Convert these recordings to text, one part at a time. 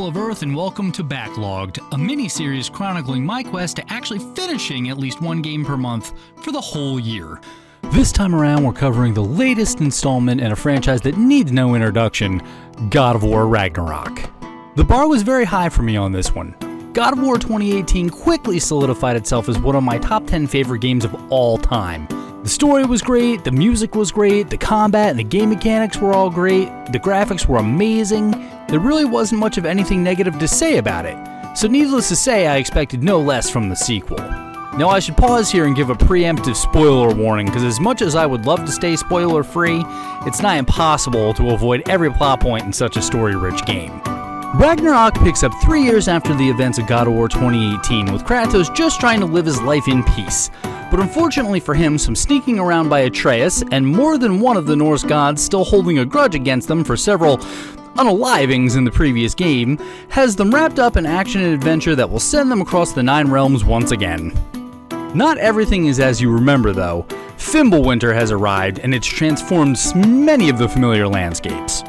people of Earth, and welcome to Backlogged, a mini-series chronicling my quest to actually finishing at least one game per month for the whole year. This time around, we're covering the latest installment in a franchise that needs no introduction, God of War Ragnarok. The bar was very high for me on this one. God of War 2018 quickly solidified itself as one of my top 10 favorite games of all time. The story was great, the music was great, the combat and the game mechanics were all great, the graphics were amazing. There really wasn't much of anything negative to say about it, so needless to say I expected no less from the sequel. Now I should pause here and give a preemptive spoiler warning, because as much as I would love to stay spoiler free, it's nigh impossible to avoid every plot point in such a story-rich game. Ragnarok picks up 3 years after the events of God of War 2018, with Kratos just trying to live his life in peace. But unfortunately for him, some sneaking around by Atreus, and more than one of the Norse gods still holding a grudge against them for several unalivings in the previous game, has them wrapped up in action and adventure that will send them across the 9 realms once again. Not everything is as you remember though. Fimbulwinter has arrived, and it's transformed many of the familiar landscapes.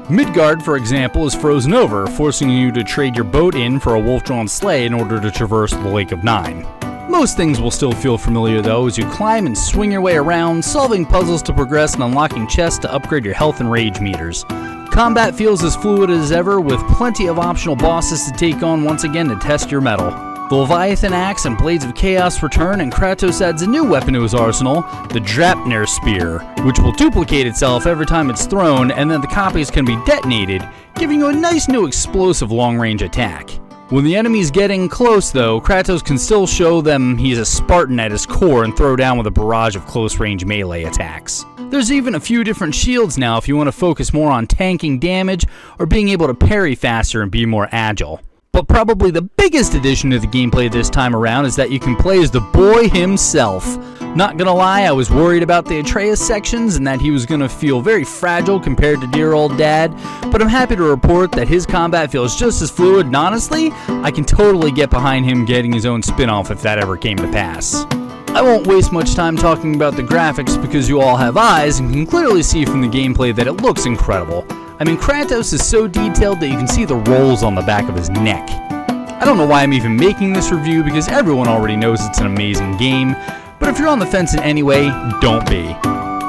Midgard, for example, is frozen over, forcing you to trade your boat in for a wolf-drawn sleigh in order to traverse the Lake of Nine. Most things will still feel familiar though as you climb and swing your way around, solving puzzles to progress and unlocking chests to upgrade your health and rage meters. Combat feels as fluid as ever, with plenty of optional bosses to take on once again to test your mettle. The Leviathan Axe and Blades of Chaos return, and Kratos adds a new weapon to his arsenal, the Draupnir Spear, which will duplicate itself every time it's thrown, and then the copies can be detonated, giving you a nice new explosive long-range attack. When the enemy's getting close though, Kratos can still show them he's a Spartan at his core and throw down with a barrage of close-range melee attacks. There's even a few different shields now if you want to focus more on tanking damage or being able to parry faster and be more agile. But probably the biggest addition to the gameplay this time around is that you can play as the boy himself. Not gonna lie, I was worried about the Atreus sections and that he was gonna feel very fragile compared to dear old dad, but I'm happy to report that his combat feels just as fluid, and honestly, I can totally get behind him getting his own spin-off if that ever came to pass. I won't waste much time talking about the graphics because you all have eyes and can clearly see from the gameplay that it looks incredible. I mean, Kratos is so detailed that you can see the rolls on the back of his neck. I don't know why I'm even making this review because everyone already knows it's an amazing game, but if you're on the fence in any way, don't be.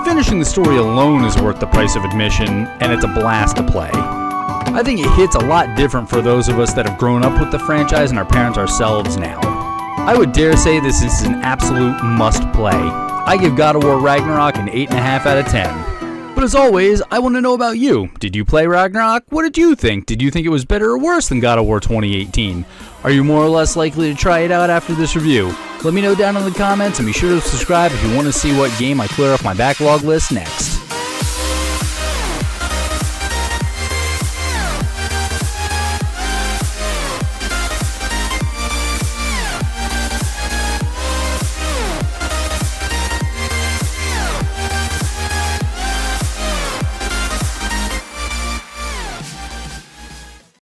Finishing the story alone is worth the price of admission, and it's a blast to play. I think it hits a lot different for those of us that have grown up with the franchise and are parents ourselves now. I would dare say this is an absolute must-play. I give God of War Ragnarok an 8.5 out of 10. But as always, I want to know about you. Did you play Ragnarok? What did you think? Did you think it was better or worse than God of War 2018? Are you more or less likely to try it out after this review? Let me know down in the comments, and be sure to subscribe if you want to see what game I clear off my backlog list next.